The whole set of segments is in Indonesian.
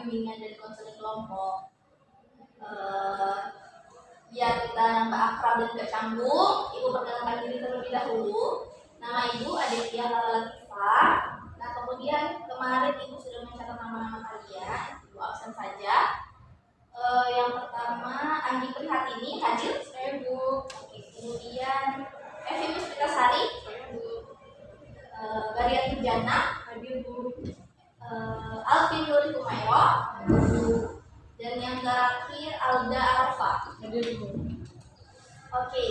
bimbingan dan konseling kelompok. Biar kita nambah akrab dan gak canggung, Ibu perkenalkan diri terlebih dahulu. Nama Ibu Aditya Lala Latifah. Nah, kemudian kemarin Ibu sudah mencatat nama-nama kalian. Ibu absen saja. Yang pertama Andi Prihatini hadir, saya Bu. Kemudian Evi Puspitasari, saya Bu. Gariati Jana, hadir Bu. Alvin Nuri Kumairo, Bu. Dan yang terakhir Alda Arfa, hadir Bu. Oke,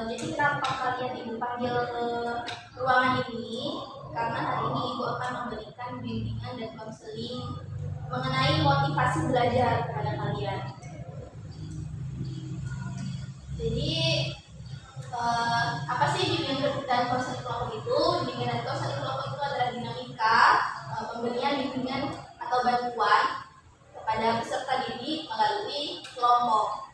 jadi kenapa kalian Ibu panggil ke ruangan ini? Karena hari ini Ibu akan memberikan bimbingan dan konseling mengenai motivasi belajar kepada kalian. Jadi apa sih bimbingan dan konseling kelompok itu? Bimbingan dan konseling kelompok itu adalah dinamika pemberian bimbingan atau bantuan kepada peserta didik melalui kelompok.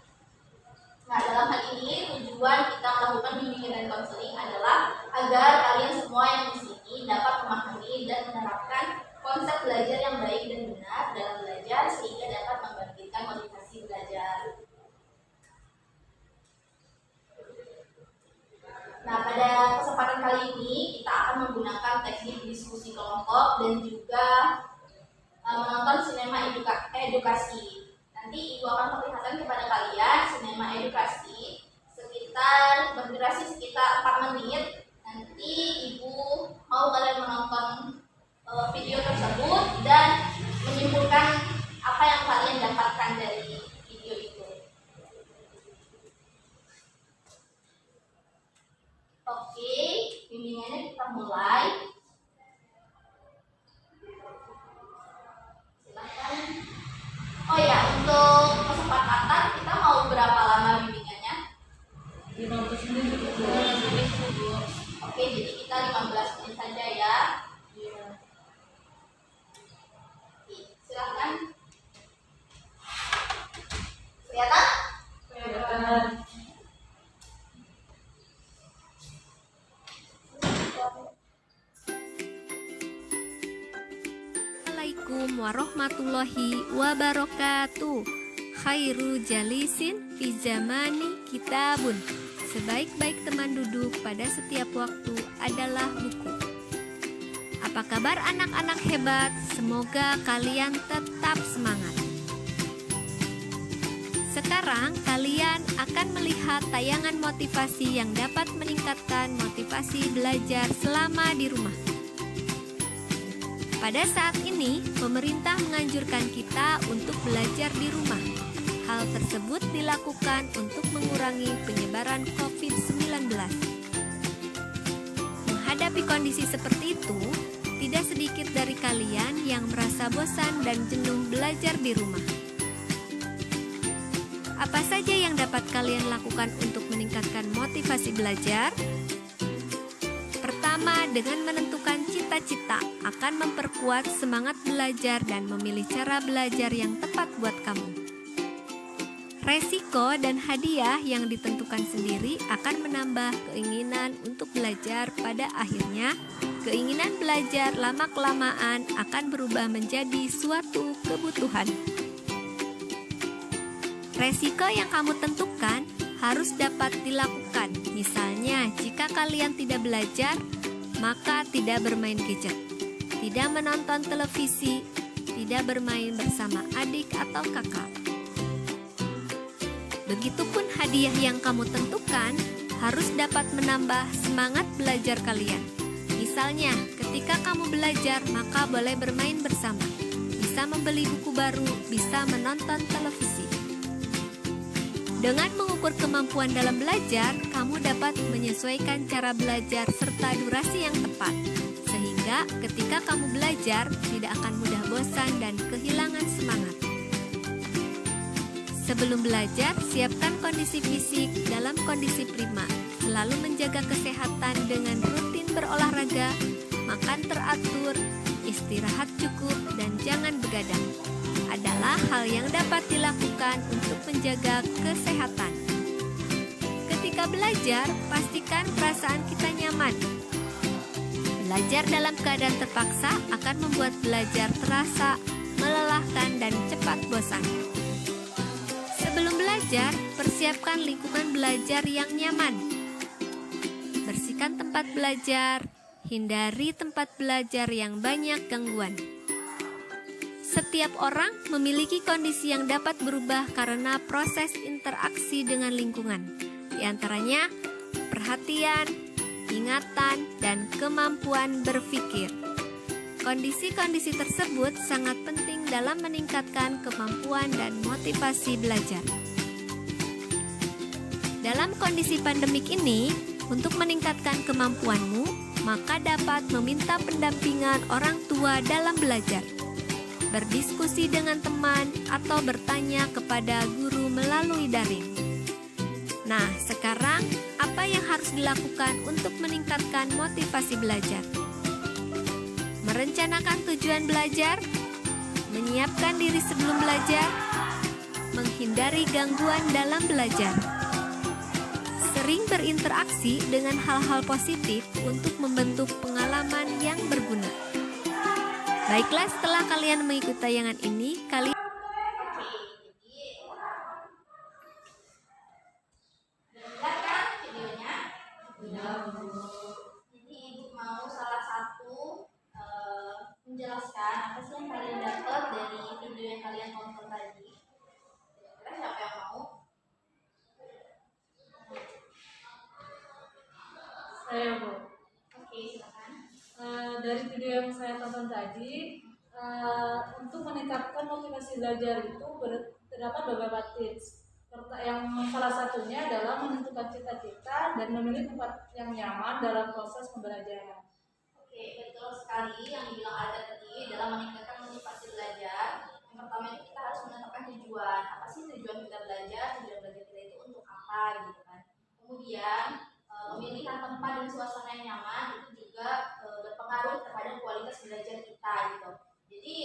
Nah, dalam hal ini tujuan kita melakukan bimbingan dan konseling adalah agar kalian semua yang di sini dapat memahami dan menerapkan konsep belajar yang baik dan benar dalam belajar sehingga dapat membangkitkan motivasi belajar. Nah, pada kesempatan kali ini kita akan menggunakan teknik diskusi kelompok dan juga menonton sinema edukasi. Nanti Ibu akan perlihatkan kepada kalian sinema edukasi berdurasi sekitar 4 menit. Nanti Ibu mau kalian menonton video tersebut dan menyimpulkan apa yang kalian dapatkan dari video itu. Oke, bimbingannya kita mulai. Silakan. Oh ya, untuk kesepakatan kita mau berapa lama bimbingannya? 15 menit. Oke, jadi kita 15 menit saja ya. Silakan. Kelihatan? Kelihatan. Assalamualaikum warahmatullahi wabarakatuh. Khairu jalisin fi zamani kitabun. Sebaik-baik teman duduk pada setiap waktu adalah buku. Apa kabar anak-anak hebat? Semoga kalian tetap semangat. Sekarang kalian akan melihat tayangan motivasi yang dapat meningkatkan motivasi belajar selama di rumah. Pada saat ini, pemerintah menganjurkan kita untuk belajar di rumah. Hal tersebut dilakukan untuk mengurangi penyebaran COVID-19. Menghadapi kondisi seperti itu, tidak sedikit dari kalian yang merasa bosan dan jenuh belajar di rumah. Apa saja yang dapat kalian lakukan untuk meningkatkan motivasi belajar? Pertama, dengan menentukan cita-cita akan memperkuat semangat belajar dan memilih cara belajar yang tepat buat kamu. Resiko dan hadiah yang ditentukan sendiri akan menambah keinginan untuk belajar. Pada akhirnya, keinginan belajar lama-kelamaan akan berubah menjadi suatu kebutuhan. Resiko yang kamu tentukan harus dapat dilakukan. Misalnya, jika kalian tidak belajar, maka tidak bermain gadget, tidak menonton televisi, tidak bermain bersama adik atau kakak. Begitupun hadiah yang kamu tentukan harus dapat menambah semangat belajar kalian. Misalnya, ketika kamu belajar, maka boleh bermain bersama, bisa membeli buku baru, bisa menonton televisi. Dengan mengukur kemampuan dalam belajar, kamu dapat menyesuaikan cara belajar serta durasi yang tepat, sehingga ketika kamu belajar tidak akan mudah bosan dan kehilangan semangat. Sebelum belajar, siapkan kondisi fisik dalam kondisi prima. Selalu menjaga kesehatan dengan rutin berolahraga, makan teratur, istirahat cukup, dan jangan begadang. Adalah hal yang dapat dilakukan untuk menjaga kesehatan. Ketika belajar, pastikan perasaan kita nyaman. Belajar dalam keadaan terpaksa akan membuat belajar terasa melelahkan, dan cepat bosan. Sebelum belajar, persiapkan lingkungan belajar yang nyaman. Bersihkan tempat belajar, hindari tempat belajar yang banyak gangguan. Setiap orang memiliki kondisi yang dapat berubah karena proses interaksi dengan lingkungan. Di antaranya, perhatian, ingatan, dan kemampuan berpikir. Kondisi-kondisi tersebut sangat penting dalam meningkatkan kemampuan dan motivasi belajar. Dalam kondisi pandemik ini, untuk meningkatkan kemampuanmu, maka dapat meminta pendampingan orang tua dalam belajar, berdiskusi dengan teman, atau bertanya kepada guru melalui daring. Nah, sekarang apa yang harus dilakukan untuk meningkatkan motivasi belajar? Merencanakan tujuan belajar, menyiapkan diri sebelum belajar, menghindari gangguan dalam belajar, sering berinteraksi dengan hal-hal positif untuk membentuk pengalaman yang berguna. Baiklah, setelah kalian mengikuti tayangan ini, kalian Lihat kan videonya? Jadi ibu mau salah satu menjelaskan apa sih yang kalian dapat dari video yang kalian tonton tadi. Kira-kira siapa yang mau? Saya Bu. Oke, silakan. Dari video yang saya tonton tadi, untuk meningkatkan motivasi belajar itu terdapat beberapa tips. Yang salah satunya adalah menentukan cita-cita dan memilih tempat yang nyaman dalam proses pembelajaran. Oke, betul sekali yang dibilang Alda tadi dalam meningkatkan motivasi belajar. Yang pertama itu kita harus menetapkan tujuan. Apa sih tujuan kita belajar? Tujuan belajar kita itu untuk apa gitu kan. Kemudian pemilihan tempat dan suasana yang nyaman itu juga berpengaruh terhadap kualitas belajar kita gitu. Jadi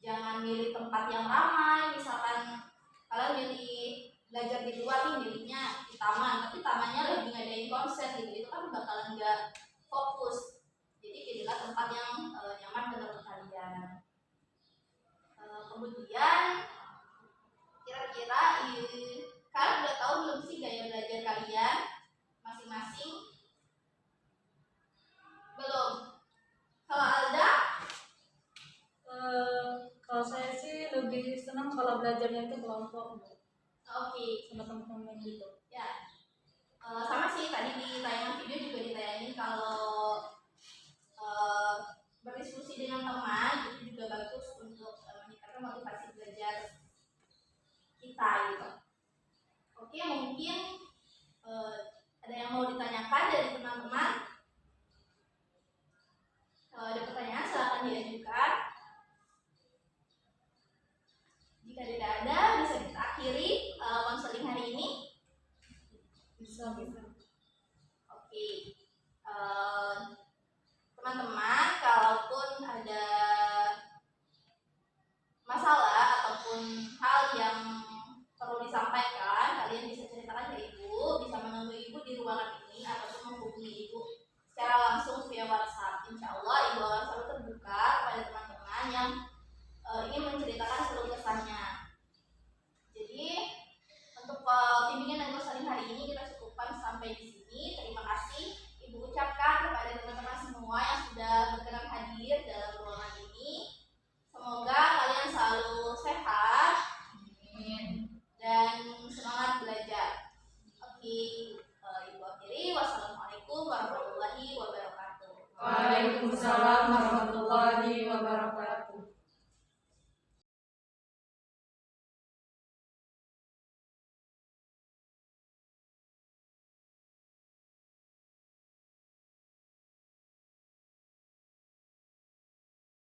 jangan milih tempat yang ramai, misalkan kalian milih belajar di luar nih, milihnya di taman, tapi tamannya lagi ngadain konser gitu, itu kan bakalan nggak fokus. Jadi pilihlah tempat yang nyaman menurut kalian. Kemudian kira-kira kalian udah tahu belum sih gaya belajar kalian masing-masing? Belum? Kalau Alda? Kalau saya sih lebih senang kalau belajarnya itu kelompok, Bu. Oke. Sama teman-teman gitu. Ya, sama sih tadi di tayangan video juga ditayangin kalau